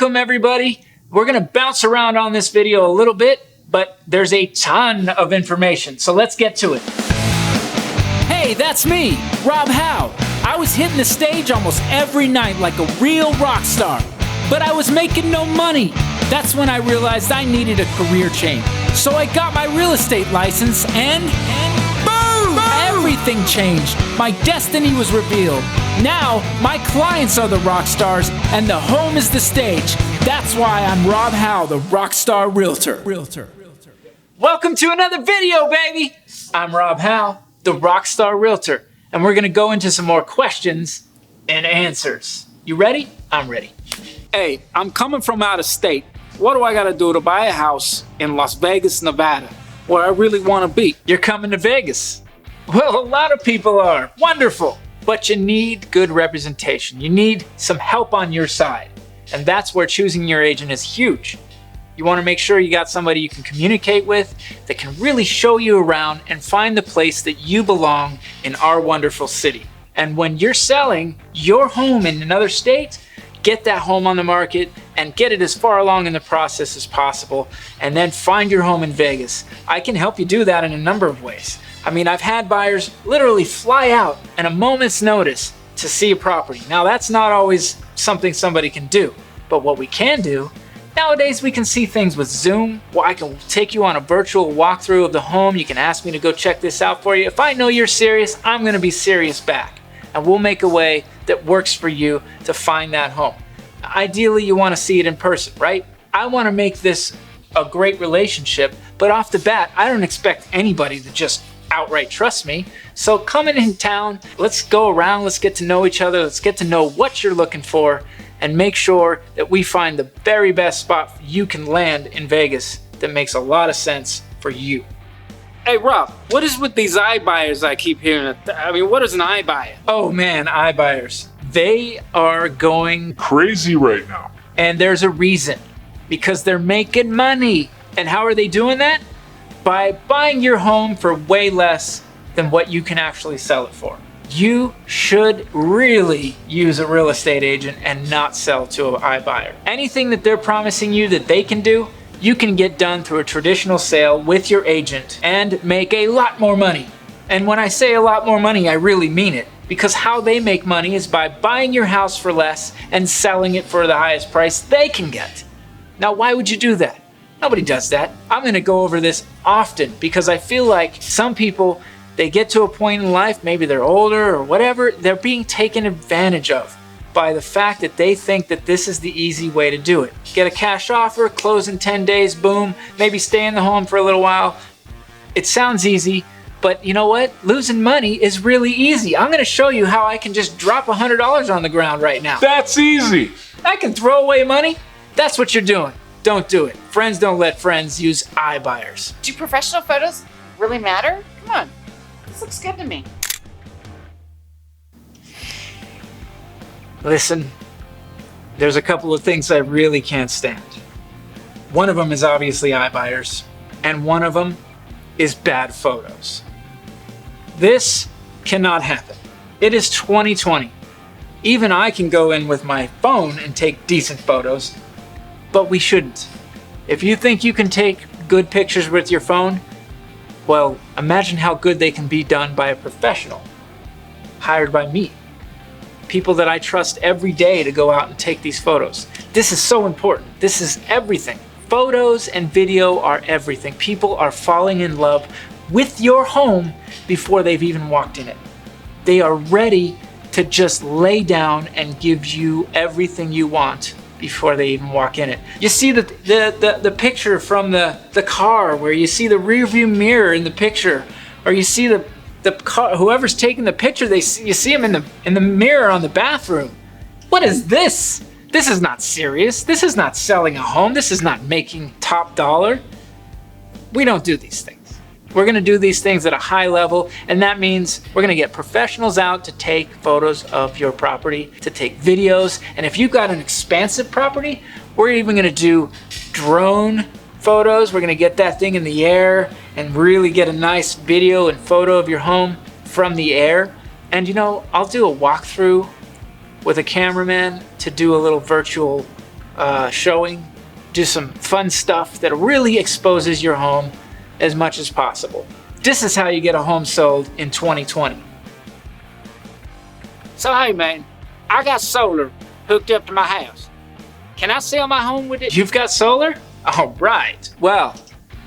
Welcome everybody. We're gonna bounce around on this video a little bit, but there's a ton of information, so let's get to it. Hey, that's me, Rob Hau. I was hitting the stage almost every night like a real rock star, but I was making no money. That's when I realized I needed a career change. So I got my real estate license and boom! Everything changed. My destiny was revealed. Now, my clients are the rock stars and the home is the stage. That's why I'm Rob Hau, the ROCKSTAR Realtor. Welcome to another video, baby! I'm Rob Hau, the ROCKSTAR Realtor, and we're gonna go into some more questions and answers. You ready? I'm ready. Hey, I'm coming from out of state. What do I gotta do to buy a house in Las Vegas, Nevada, where I really wanna be? You're coming to Vegas. Well, a lot of people are. Wonderful. But you need good representation. You need some help on your side. And that's where choosing your agent is huge. You wanna make sure you got somebody you can communicate with that can really show you around and find the place that you belong in our wonderful city. And when you're selling your home in another state, get that home on the market and get it as far along in the process as possible, and then find your home in Vegas. I can help you do that in a number of ways. I mean, I've had buyers literally fly out at a moment's notice to see a property. Now, that's not always something somebody can do, but what we can do, nowadays we can see things with Zoom. Well, I can take you on a virtual walkthrough of the home. You can ask me to go check this out for you. If I know you're serious, I'm gonna be serious back. And we'll make a way that works for you to find that home. Ideally, you wanna see it in person, right? I wanna make this a great relationship, but off the bat, I don't expect anybody to just outright trust me. So coming in town, let's go around, let's get to know each other, let's get to know what you're looking for, and make sure that we find the very best spot you can land in Vegas that makes a lot of sense for you. Hey Rob, what is with these iBuyers I keep hearing? I mean, what is an iBuyer? Oh man, iBuyers. They are going crazy right now. And there's a reason, because they're making money. And how are they doing that? By buying your home for way less than what you can actually sell it for. You should really use a real estate agent and not sell to an iBuyer. Anything that they're promising you that they can do, you can get done through a traditional sale with your agent and make a lot more money. And when I say a lot more money, I really mean it. Because how they make money is by buying your house for less and selling it for the highest price they can get. Now, why would you do that? Nobody does that. I'm gonna go over this often because I feel like some people, they get to a point in life, maybe they're older or whatever, they're being taken advantage of by the fact that they think that this is the easy way to do it. Get a cash offer, close in 10 days, boom, maybe stay in the home for a little while. It sounds easy, but you know what? Losing money is really easy. I'm gonna show you how I can just drop $100 on the ground right now. That's easy. I can throw away money. That's what you're doing. Don't do it. Friends don't let friends use iBuyers. Do professional photos really matter? Come on, this looks good to me. Listen, there's a couple of things I really can't stand. One of them is obviously iBuyers, and one of them is bad photos. This cannot happen. It is 2020. Even I can go in with my phone and take decent photos, but we shouldn't. If you think you can take good pictures with your phone, well, imagine how good they can be done by a professional, hired by me. People that I trust every day to go out and take these photos. This is so important. This is everything. Photos and video are everything. People are falling in love with your home before they've even walked in it. They are ready to just lay down and give you everything you want before they even walk in it. You see the picture from the car where you see the rear view mirror in the picture, or you see the car, whoever's taking the picture, you see them in the mirror on the bathroom. What is this? This is not serious. This is not selling a home. This is not making top dollar. We don't do these things. We're gonna do these things at a high level, and that means we're gonna get professionals out to take photos of your property, to take videos, and if you've got an expansive property, we're even gonna do drone photos. We're gonna get that thing in the air and really get a nice video and photo of your home from the air. And you know, I'll do a walkthrough with a cameraman to do a little virtual showing, do some fun stuff that really exposes your home as much as possible. This is how you get a home sold in 2020. So hey man, I got solar hooked up to my house. Can I sell my home with it? You've got solar? All right. Well,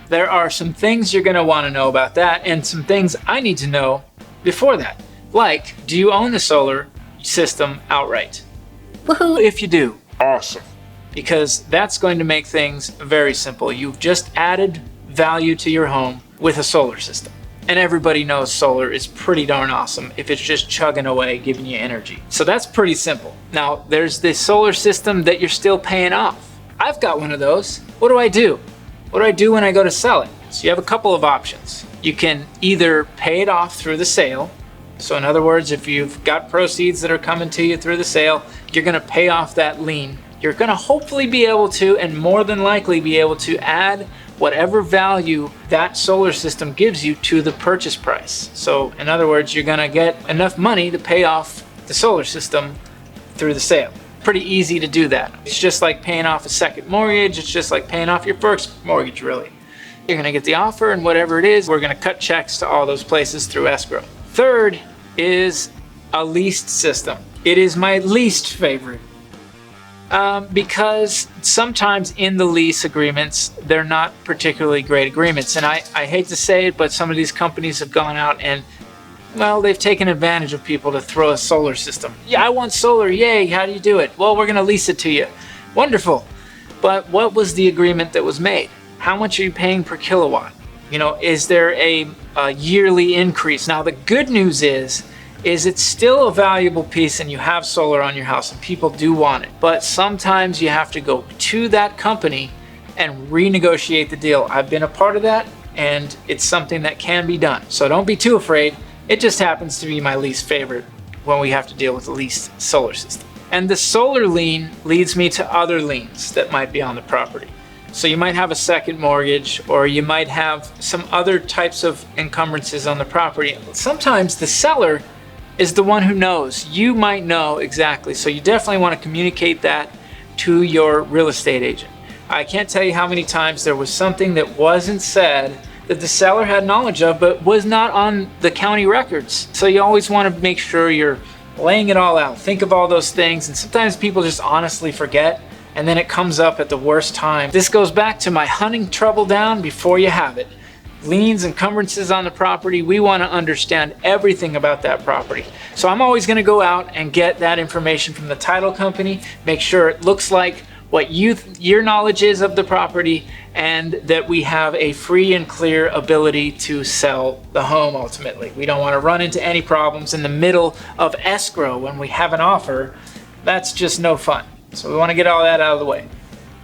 there are some things you're gonna wanna know about that and some things I need to know before that. Like, do you own the solar system outright? Woohoo! If you do, Awesome. because that's going to make things very simple. You've just added value to your home with a solar system. And everybody knows solar is pretty darn awesome if it's just chugging away, giving you energy. So that's pretty simple. Now, there's this solar system that you're still paying off. I've got one of those. What do I do? What do I do when I go to sell it? So you have a couple of options. You can either pay it off through the sale. So in other words, if you've got proceeds that are coming to you through the sale, you're gonna pay off that lien. You're gonna hopefully be able to, and more than likely be able to, add whatever value that solar system gives you to the purchase price. So in other words, you're gonna get enough money to pay off the solar system through the sale. Pretty easy to do that. It's just like paying off a second mortgage. It's just like paying off your first mortgage, really. You're gonna get the offer, and whatever it is, we're gonna cut checks to all those places through escrow. Third is a leased system. It is my least favorite. Because sometimes in the lease agreements, they're not particularly great agreements. And I hate to say it, but some of these companies have gone out and, well, they've taken advantage of people to throw a solar system. Yeah, I want solar, yay, how do you do it? Well, we're gonna lease it to you. Wonderful. But what was the agreement that was made? How much are you paying per kilowatt? You know, is there a yearly increase? Now, the good news is it's still a valuable piece and you have solar on your house and people do want it. But sometimes you have to go to that company and renegotiate the deal. I've been a part of that and it's something that can be done. So don't be too afraid. It just happens to be my least favorite when we have to deal with the leased solar system. And the solar lien leads me to other liens that might be on the property. So you might have a second mortgage, or you might have some other types of encumbrances on the property. Sometimes the seller is the one who knows. You might know exactly. So you definitely want to communicate that to your real estate agent. I can't tell you how many times there was something that wasn't said that the seller had knowledge of, but was not on the county records. So you always want to make sure you're laying it all out. Think of all those things. And sometimes people just honestly forget, and then it comes up at the worst time. This goes back to my hunting trouble down before you have it. Liens, encumbrances on the property, we want to understand everything about that property. So I'm always going to go out and get that information from the title company, make sure it looks like what your knowledge is of the property, and that we have a free and clear ability to sell the home ultimately. We don't want to run into any problems in the middle of escrow when we have an offer. That's just no fun. So we want to get all that out of the way.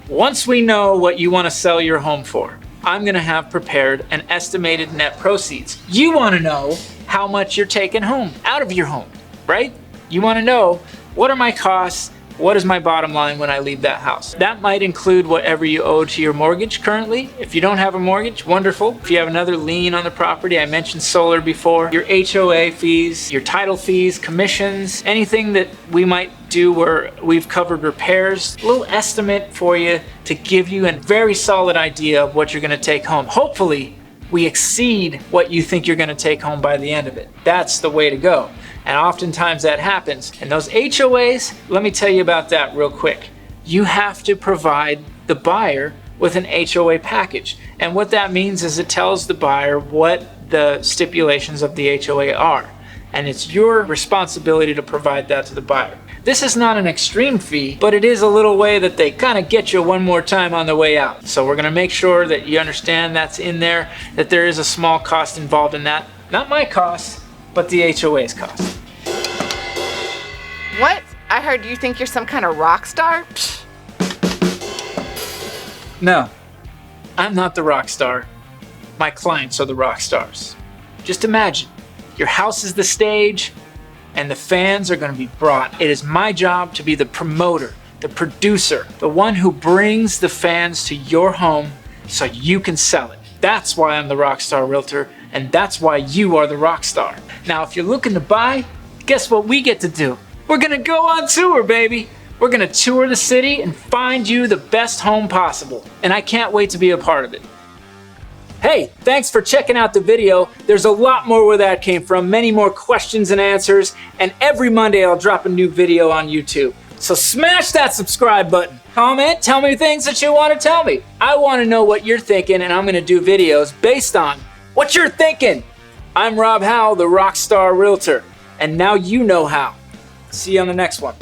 Once we know what you want to sell your home for, I'm going to have prepared an estimated net proceeds. You want to know how much you're taking home out of your home, right? You want to know, what are my costs? What is my bottom line when I leave that house? That might include whatever you owe to your mortgage currently. If you don't have a mortgage, wonderful. If you have another lien on the property, I mentioned solar before, your HOA fees, your title fees, commissions, anything that we might do where we've covered repairs, a little estimate for you to give you a very solid idea of what you're gonna take home. Hopefully, we exceed what you think you're gonna take home by the end of it. That's the way to go. And oftentimes that happens. And those HOAs, let me tell you about that real quick. You have to provide the buyer with an HOA package. And what that means is it tells the buyer what the stipulations of the HOA are. And it's your responsibility to provide that to the buyer. This is not an extreme fee, but it is a little way that they kind of get you one more time on the way out. So we're gonna make sure that you understand that's in there, that there is a small cost involved in that. Not my cost, but the HOA's cost. What? I heard you think you're some kind of rock star? Psh. No, I'm not the rock star. My clients are the rock stars. Just imagine, your house is the stage and the fans are going to be brought. It is my job to be the promoter, the producer, the one who brings the fans to your home so you can sell it. That's why I'm the ROCKSTAR Realtor, and that's why you are the rock star. Now, if you're looking to buy, guess what we get to do? We're gonna go on tour, baby. We're gonna tour the city and find you the best home possible, and I can't wait to be a part of it. Hey, thanks for checking out the video. There's a lot more where that came from, many more questions and answers, and every Monday I'll drop a new video on YouTube. So smash that subscribe button. Comment, tell me things that you want to tell me. I want to know what you're thinking, and I'm going to do videos based on what you're thinking. I'm Rob Hau, the Rockstar Realtor, and now you know how. See you on the next one.